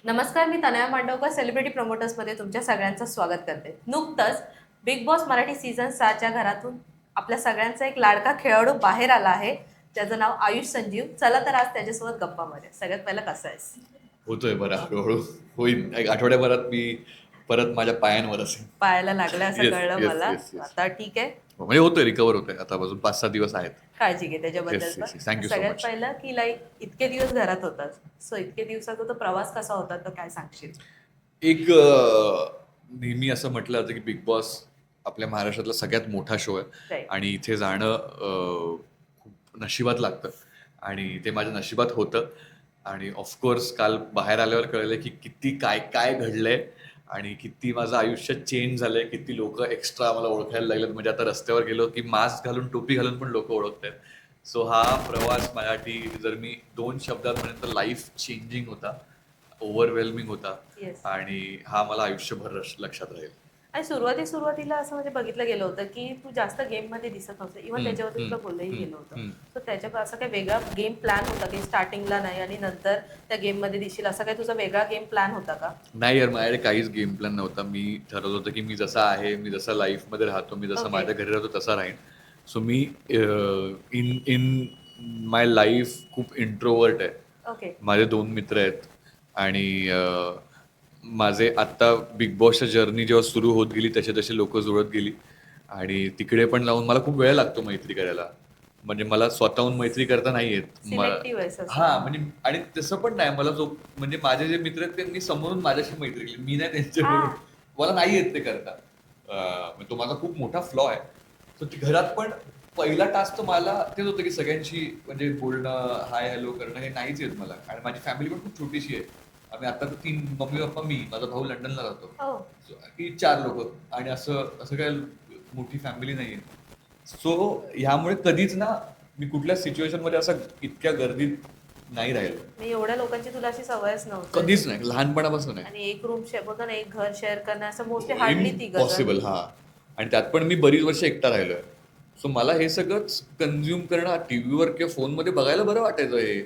नमस्कार, मी तनया मांडवकर सेलिब्रिटी प्रमोटर्समध्ये तुमच्या सगळ्यांचं स्वागत करते. नुकतंच बिग बॉस मराठी सीझन 6च्या घरातून आपल्या सगळ्यांचा एक लाडका खेळाडू बाहेर आला आहे, ज्याचं नाव आयुष संजीव. चला तर आज त्याच्यासोबत गप्पा मारूया. सगळ्यात पहिलं कसं आहेस? होतोय बरं, हळूहळू होईल. एक आठवड्याभरात मी परत माझ्या पायांवर असेल. पायाला लागलं असं येस कळलं येस मला. Yes yes. आता ठीक आहे. म्हणजे होतोय, रिकवर होतोय. आता अजून 5-6 दिवस आहेत. काळजी घे त्याच्याबद्दल येस पण. Yes yes. थँक्यू सो सगळ्यात मच. पहिलं की लाईक इतके दिवस घरात होतास. सो इतके दिवसाचा तो प्रवास कसा होता तर काय सांगशील? एक नेहमी असं म्हटलं जातं की बिग बॉस आपल्या महाराष्ट्रातला सगळ्यात मोठा शो आहे राईट. आणि इथे जाणं खूप नशिबात लागतं आणि ते माझ्या नशिबात होतं. आणि ऑफकोर्स काल बाहेर आल्यावर कळलं की किती काय काय घडलंय आणि किती माझं आयुष्य चेंज झालंय, किती लोक एक्स्ट्रा मला ओळखायला लागलेत. म्हणजे आता रस्त्यावर गेलो की मास्क घालून, टोपी घालून पण लोक ओळखतात. सो हा प्रवास माझ्यासाठी, जर मी 2 शब्दात म्हणेन तर लाईफ चेंजिंग होता, ओव्हरवेल्मिंग होता येस. आणि हा मला आयुष्यभर लक्षात राहील. आणि सुरुवातीला असं म्हणजे बघितलं गेलं होतं की तू जास्त गेममध्ये दिसत नव्हतं. इव्हन हम्म, त्याच्यावरती हम्म, तुला बोललंही हम्म, गेलं होतं. हम्म. सो त्याच्या असं काही वेगळा गेम प्लॅन होता की स्टार्टिंगला नाही आणि नंतर त्या गेममध्ये दिसशील, असा काही तुझा वेगळा गेम प्लॅन होता का? नाही यार, माझ्याकडे काहीच गेम प्लॅन नव्हता. मी ठरवलं होतं की मी जसा आहे, मी जसा लाईफमध्ये राहतो, मी जसा ओके. माझ्या घरी राहतो तसा राहीन. So me in in my life खूप इंट्रोवर्ट आहे. ओके. माझे 2 मित्र आहेत आणि माझे आत्ता बिग बॉसच्या जर्नी जेव्हा सुरू होत गेली तसे तसे लोक जुळत गेली आणि तिकडे पण लावून मला खूप वेळ लागतो मैत्री करायला. म्हणजे मला स्वतःहून मैत्री करता नाही येत. सिलेक्टिव्ह आहेस असं. हा म्हणजे, आणि तसं पण नाही मला, जो म्हणजे माझे जे मित्र आहेत त्यांनी समोरून माझ्याशी मैत्री केली, मी नाही त्यांच्याबरोबर. हा. मला नाही येत ते करता. म्हणजे तो माझा खूप मोठा फ्लॉ आहे. सो घरात पण पहिला टास्क तर मला तेच होतं की सगळ्यांशी म्हणजे बोलणं, हाय हॅलो करणं, हे नाहीच येत मला. आणि माझी फॅमिली पण खूप छोटीशी आहे. आम्ही आता तर 3, मम्मी पप्पा, मी, माझा भाऊ लंडनला राहतो. हो. की 4 लोक, आणि असं असं काय मोठी फॅमिली नाहीये. सो ह्यामुळे कधीच ना मी कुठल्या सिच्युएशन मध्ये असं इतक्या गर्दीत नाही राहिलो. मी एवढ्या लोकांची तुला अशी सवयच कधीच नव्हती. नाही, लहानपणापासून नाही. आणि एक रूम शेअर बोलतो ना, एक घर शेअर करणं असं मोस्टली हार्डली 3 जण. इम्पॉसिबल. हा. आणि त्यात पण मी बरीच वर्ष एकटा राहिलोय. सो मला हे सगळंच कन्झ्युम करणं टीव्हीवर किंवा फोनमध्ये बघायला बरं वाटायचं हे.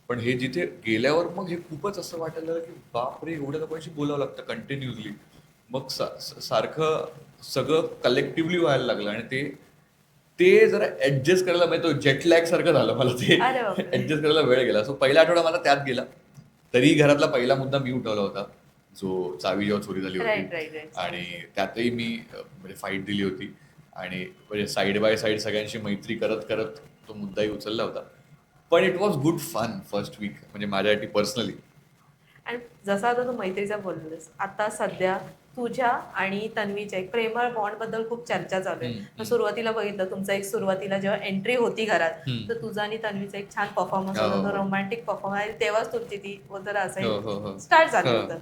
पण हे जिथे गेल्यावर मग हे खूपच असं वाटायला लागलं की बापरे, एवढ्या लोकांशी बोलावं लागतं कंटिन्युअसली. मग सारखं सगळं कलेक्टिव्हली व्हायला लागलं आणि ते ते जरा ऍडजस्ट करायला, म्हणजे तो जेट लॅग सारखं झालं मला. ते अरे बापरे. ऍडजस्ट करायला वेळ गेला. सो पहिला आठवडा मला त्यात गेला. तरी घरातला पहिला मुद्दा मी उठवला होता, जो चावी जेव्हा चोरी झाली होती. Right, right, right. आणि त्यातही मी म्हणजे फाईट दिली होती आणि म्हणजे साईड बाय साईड सगळ्यांशी मैत्री करत करत तो मुद्दाही उचलला होता. पण it was good fun first week, म्हणजे माझ्यासाठी पर्सनली. आणि जसं आता तू मैत्रीचा बोललेस, आता सध्या तुझ्या आणि तन्वीच्या एक प्रेमळ बॉन्ड बद्दल खूप चर्चा चालू आहे. तर सुरुवातीला बघितलं तुमचं एक, सुरुवातीला जेव्हा एंट्री होती घरात, तर तुझा आणि तन्वीचा एक छान परफॉर्मन्स हो होता, तो हो रोमॅन्टिक परफॉर्मन्स, आणि तेव्हाच तुमची ती जरा हो असं हो हो स्टार्ट झालं हो. होतं.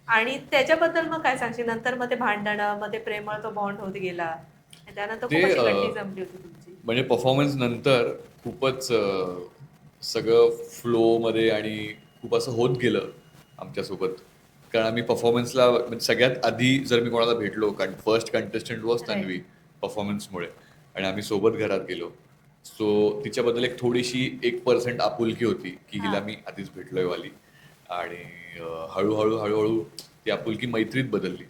आणि त्याच्याबद्दल मग काय सांगशील? नंतर मग ते भांडणं, मग ते प्रेमळ तो बॉन्ड होत गेला आणि त्यानंतर ते खूप अशी गट्टी जमली होती तुमची. म्हणजे परफॉर्मन्स नंतर खूपच सगळं फ्लोमध्ये आणि खूप असं होत गेलं आमच्यासोबत. कारण आम्ही परफॉर्मन्सला, म्हणजे सगळ्यात आधी जर मी कोणाला भेटलो, कारण first contestant was right. Tanvi परफॉर्मन्समुळे, आणि आम्ही सोबत घरात गेलो. सो तिच्याबद्दल एक थोडीशी 1% आपुलकी होती की हा. हिला मी आधीच भेटलोय वाली. आणि हळूहळू हळूहळू ती आपुलकी मैत्रीत बदलली.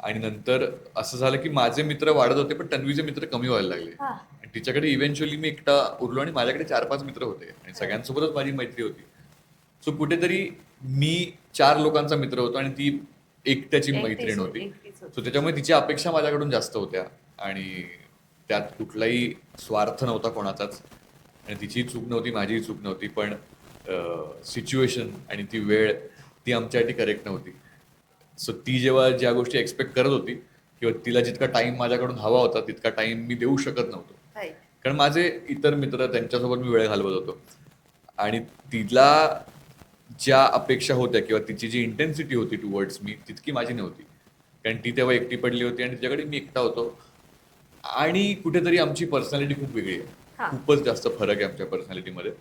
आणि नंतर असं झालं की माझे मित्र वाढत होते पण तन्वीचे मित्र कमी व्हायला लागले. हा. आणि तिच्याकडे इव्हेंच्युअली मी एकटा उरलो आणि माझ्याकडे 4-5 मित्र होते आणि राईट. सगळ्यांसोबतच माझी मैत्री होती. सो कुठेतरी मी 4 लोकांचा मित्र होतो आणि ती एकट्याची मैत्रीण होती. एकटीच सो होती. त्याच्यामुळे तिच्या अपेक्षा माझ्याकडून जास्त होत्या आणि त्यात कुठलाही स्वार्थ नव्हता कोणाचाच. आणि तिचीही चूक नव्हती, माझीही चूक नव्हती. पण सिच्युएशन आणि ती वेळ, ती आमच्यासाठी करेक्ट नव्हती. सो ती जेव्हा ज्या गोष्टी एक्सपेक्ट करत होती किंवा तिला जितका टाइम माझ्याकडून हवा होता तितका टाइम मी देऊ शकत नव्हतो. राईट. कारण माझे इतर मित्र, त्यांच्यासोबत मी वेळ घालवत होतो आणि तिला ज्या अपेक्षा होत्या किंवा तिची जी इंटेन्सिटी होती टुवर्ड्स मी, तितकी माझी नव्हती. कारण ती तेव्हा एकटी पडली होती आणि तिच्याकडे मी एकटा होतो. आणि कुठेतरी आमची पर्सनॅलिटी खूप वेगळी आहे. हा. खूपच जास्त फरक आहे आमच्या पर्सनॅलिटीमध्ये.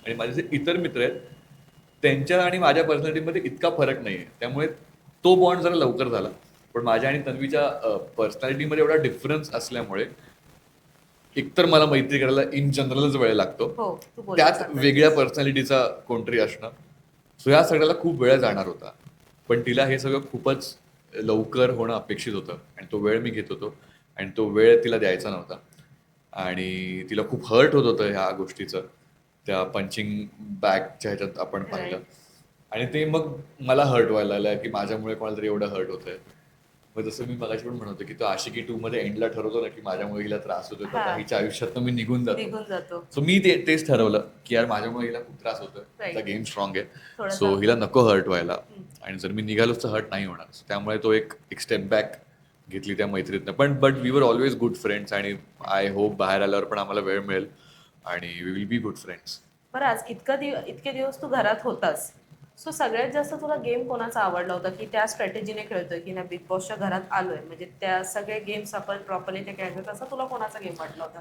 आणि माझे जे इतर मित्र आहेत त्यांच्या आणि माझ्या पर्सनॅलिटीमध्ये इतका फरक नाहीये. त्यामुळे तो बॉन्ड जरा लवकर झाला. पण माझ्या आणि तन्वीच्या पर्सनॅलिटीमध्ये एवढा डिफरन्स असल्यामुळे एकतर मला मैत्री करायला इन जनरलच वेळ लागतो. हो, तू बोललास त्यात आता वेगळ्या तेच. पर्सनॅलिटीचा कोणतरी असणं. सो या सगळ्याला खूप वेळ जाणार होता, पण तिला हे सगळं खूपच लवकर होणं अपेक्षित होतं आणि तो वेळ मी घेत होतो आणि तो वेळ तिला द्यायचा नव्हता आणि तिला खूप हर्ट होत होतं ह्या गोष्टीचं, त्या पंचिंग बॅगच्या ह्याच्यात आपण पाहिलं. Right. आणि ते मग मला हर्ट व्हायला लागलं की माझ्यामुळे कोणाला तरी एवढं हर्ट होतंय. मग जसं मी मगाशी पण म्हणत होतो की तो आशिकी 2 मध्ये एंडला ठरवतो ना की माझ्यामुळे हिला त्रास होतोय, तर आता हा, हिच्या आयुष्यातनं मी निघून जातो. निघून जातो. सो मी तेच ठरवलं की यार माझ्यामुळे हिला खूप त्रास होतोय, Right. तिचा गेम स्ट्रॉंग आहे, थोडंसं सो हिला आपण नको हर्ट व्हायला हम्म. आणि जर मी निघालोच तर हर्ट नाही होणार. So त्यामुळे तो एक स्टेप बॅक घेतली त्या मैत्रीतनं. पण but we were always good friends आणि आय होप बाहेर आल्यावर पण आम्हाला वेळ मिळेल आणि we will be good friends. बरं, आज इतके दिवस तू घरात होतास, सो सगळ्यात जास्त तुला गेम कोणाचा आवडला होता की त्या स्ट्रॅटेजीने खेळतोय की ना बिग बॉसच्या घरात आलोय म्हणजे त्या सगळे गेम्स आपण प्रॉपरली ते खेळतोय, तसा तुला कोणाचा गेम वाटला होता?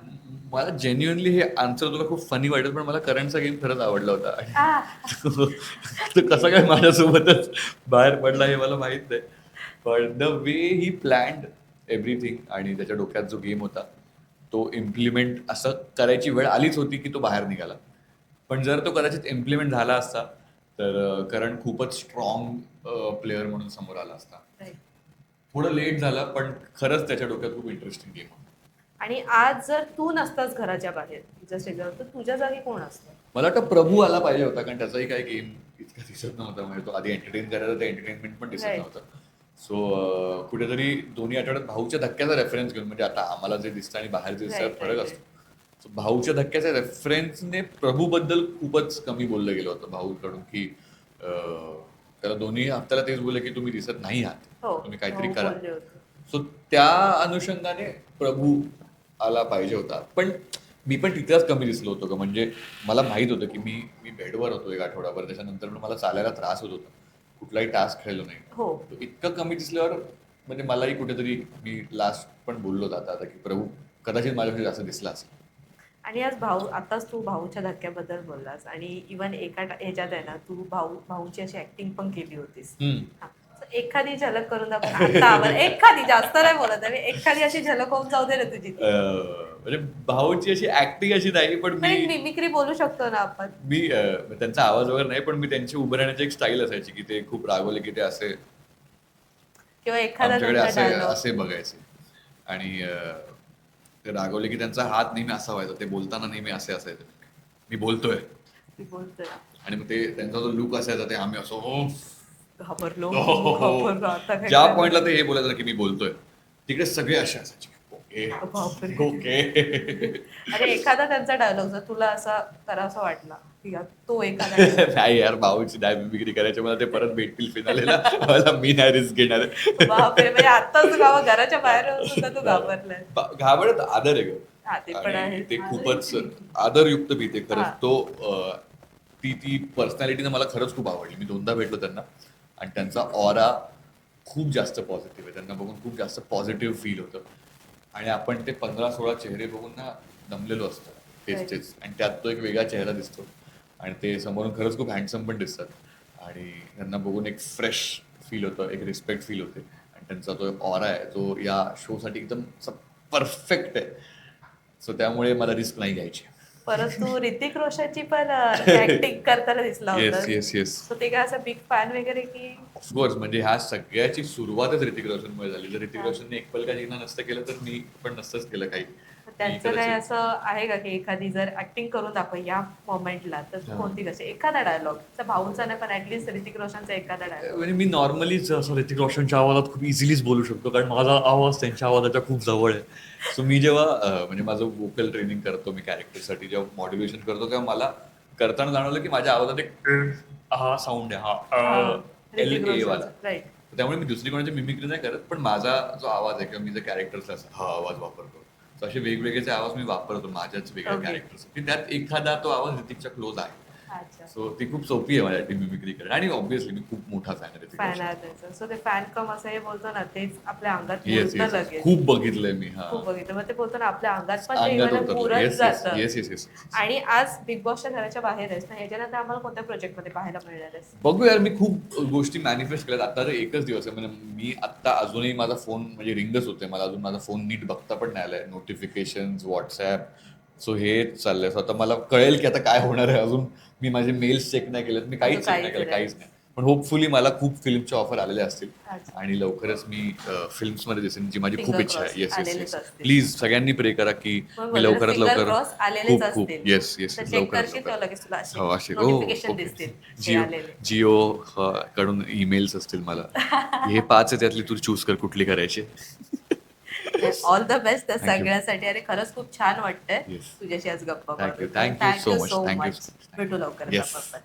मला जेन्युअनली हे आन्सर तुला खूप फनी वाटेल, पण मला करंटचा गेम खरंच आवडला होता आणि आ, तो कसा काय माझ्यासोबतच बाहेर पडला हे मला माहित नाही. पण the way he planned everything आणि त्याच्या डोक्यात जो गेम होता तो इम्प्लिमेंट असं करायची वेळ आलीच होती की तो बाहेर निघाला. पण जर तो कदाचित इम्प्लिमेंट झाला असता तर करण खूपच स्ट्रॉंग प्लेअर म्हणून समोर आला असता. right. थोडं लेट झालं पण खरंच त्याच्या डोक्यात खूप इंटरेस्टिंग गेम होता. आणि आज जर तू नसतास घराच्या बाहेर जसे तर तुझ्या जागी कोण असतं? मला वाटतं प्रभू आला पाहिजे होता, कारण त्याचाही काही गेम इतका दिसत नव्हता. म्हणजे तो आधी एंटरटेन करायचा, ते एंटरटेनमेंट पण दिसत Right. नव्हतं. सो कुठेतरी दोन्ही आठवड्यात भाऊच्या धक्क्याचा रेफरन्स घेऊन, म्हणजे आता आम्हाला जे दिसतं आणि बाहेर जे दिसतं Right, फरक right, असतो. So भाऊच्या धक्क्याच्या रेफरन्सने प्रभूबद्दल खूपच कमी बोललं गेलं होतं भाऊकडून की त्याला दोन्ही हप्त्याला तेच बोलले की तुम्ही दिसत नाही आहात, हो, तुम्ही काहीतरी भाऊ करा. बोलले होते. सो त्या अनुषंगाने प्रभू आला पाहिजे होता. पण मी पण तिथेच कमी दिसलो होतो का, म्हणजे मला माहित होतं की मी मी बेडवर होतो एक आठवडाभर, त्याच्यानंतर मला चालायला त्रास होत होता, कुठलाही टास्क खेळलो नाही. हो, तो इतकं कमी दिसल्यावर म्हणजे मलाही कुठेतरी, मी लास्ट पण बोललो जाता आता की प्रभू कदाचित माझ्याकडे जास्त दिसला असेल. आणि आज आताच तू भाऊच्या धक्क्याबद्दल बोललास आणि इवन एका ह्याच्यात आहे ना तू भाऊची अशी ऍक्टिंग पण केली होतीस. हम्म. हा. So एखादी झलक करून आपण आता आवाज एखादी, जास्त नाही बोलत आहे मी, एखादी अशी झलक होऊन जाऊ दे ना तुझी ती. म्हणजे भाऊची अशी ऍक्टिंग अशी नाही, पण नाही, मिमिक्री बोलू शकतो ना आपण. मी त्यांचा आवाज वगैरे नाही, पण मी त्यांची उभं राहण्याची एक स्टाईल असायची की ते खूप रागवले की ते असे किंवा एखादा आमच्याकडे त्यांचा असे डायलॉग. असे बघायचे आणि ते रागवले की त्यांचा हात नेहमी असा व्हायचा, ते बोलताना नेहमी असे असायचे, मी बोलतोय, मी बोलतोय आणि मग ते त्यांचा जो लुक असायचा ते आम्ही असं हो घाबरलो हो, हो, हो. घाबरलो आता काय ज्या करणार? पॉइंटला ते हे बोलायचं ना की मी बोलतोय, तिकडे सगळे असे असायचे बापरे. Okay okay. अरे एखादा त्यांचा डायलॉग जर तुला असा करावासा वाटला की तो एखादा dialogue. नाही यार, भाऊची नाही मिमिक्री करायची, मला ते परत भेटतील फिनालेला, मला मी नाही रिस्क घेणार. बापरे, म्हणजे आताच गावा घराच्या बाहेर होऊन सुद्धा तू घाबरलाय. घाबरत आदर आहे ग. हा, ते पण आणि आहे. ते खूपच आदरयुक्त भीते हा. खरंच. तो ती पर्सनॅलिटीनं मला खरंच खूप आवडली. मी 2दा भेटलो त्यांना आणि त्यांचा ऑरा खूप जास्त पॉझिटिव्ह आहे. त्यांना बघून खूप जास्त पॉझिटिव्ह फील होतं आणि आपण ते 15-16 चेहरे बघून ना दमलेलो असतो Right. तेच आणि त्यात तो एक वेगळा चेहरा दिसतो आणि ते समोरून खरंच खूप हँडसम पण दिसतात आणि त्यांना बघून एक फ्रेश फील होतं, एक रिस्पेक्ट फील होते आणि त्यांचा तो एक ऑरा आहे जो या शोसाठी एकदम परफेक्ट आहे. सो त्यामुळे मला रिस्क नाही घ्यायची. परत तू ऋतिक रोशनची पण ऍक्टिंग करताना दिसला येस होता. येस येस सो ते काय असं बिग फॅन वगैरे की? ऑफकोर्स, म्हणजे ह्या सगळ्याची सुरुवातच ऋतिक रोशनमुळे झाली. जर ऋतिक हा. रोशनने एक पल का जिना नसतं केलं तर मी पण नसतंच केलं काही. मी त्यांचं काय कदाचित- असं आहे का की एखादी जर ऍक्टिंग करून दाखव या मोमेंटला तर तू हा. कोणती कशी? एखादा डायलॉग भाऊचा नाही पण ऍटलीस्ट ऋतिक रोशनचा एखादा डायलॉग. म्हणजे मी नॉर्मलीच असं ऋतिक रोशनच्या आवाजात खूप इझिलीच बोलू शकतो, कारण माझा आवाज त्यांच्या आवाजाच्या खूप जवळ आहे. सो मी जेव्हा म्हणजे माझं वोकल ट्रेनिंग करतो मी कॅरेक्टरसाठी, जेव्हा मॉड्युलेशन करतो तेव्हा मला करताना जाणवलं की माझ्या आवाजात एक हा साऊंड आहे, हा एल ऋतिक ए वाला. रोशनचा, राईट. त्यामुळे मी दुसरी कोणाची मिमिक्री नाही करत, पण माझा जो आवाज आहे किंवा मी जे कॅरेक्टरचा हा आवाज वापरतो, तर असे वेगवेगळेचे आवाज मी वापरतो माझ्याच वेगळ्या Okay. कॅरेक्टरसाठी. त्यात एखादा तो आवाज ऋतिकच्या क्लोज आहे. अच्छा, सो ती खूप सोपी आहे माझ्यासाठी मिमिक्री करणं आणि ऑब्व्हियसली मी खूप मोठा फॅन आहे ऋतिक फॅन रोशनचा. आहे त्याचं. सो ते फॅन कम असं हे बोलतो ना तेच आपल्या अंगात येस मुरतं येस लगेच. खूप बघितलंय मी. हा, खूप बघितलं. मग ते बोलतो ना आपल्या अंगात पण ते अंगात इव्हन उतरलं. मुरत येस जातं. Yes yes yes. आणि आज बिग बॉसच्या घराच्या बाहेर आहेस ना, ह्याच्यानंतर आम्हाला कोणत्या प्रोजेक्ट मध्ये पाहायला मिळणार आहेस? बघू यार, मी खूप गोष्टी मॅनिफेस्ट केल्यात. आता तर एकच दिवस आहे, म्हणजे मी आता अजूनही माझा फोन म्हणजे रिंगच होते, मला अजून माझा फोन नीट बघता पण नाही आलाय. नोटिफिकेशन, व्हॉट्सॲप, सो हे चाललंय. सो आता मला कळेल की आता काय होणार आहे. अजून मी माझे मेल्स चेक नाही केलेत, मी काहीच चेक नाही केलं, काहीच नाही. पण होपफुली मला खूप फिल्मचे ऑफर आलेले असतील अच्छा. आणि लवकरच मी फिल्म्समध्ये दिसेन, जी माझी खूप Finger इच्छा आहे. cross येस येस आलेलेच येस. असतील. प्लीज सगळ्यांनी प्रे करा की मी लवकरात फिंगर लवकर क्रॉस आलेलेच खूप खूप असतील. येस येस तर चेक लवकरात करशील लवकर. तेव्हा लगेच तुला असे हो असे नोटिफिकेशन ओके. दिसतील हे जिओ आलेले. जिओ कडून ईमेल्स असतील मला. हे 5 आहे त्यातली तू चूज कर कुठली करायची. ऑल द बेस्ट त्या थँक्यू. सगळ्यासाठी. अरे खरंच खूप छान वाटतंय येस. तुझ्याशी आज गप्पा थँक्यू मारून. Thank you thank you so much. So thank you much. So much. भेटू लवकरच येस. आपण.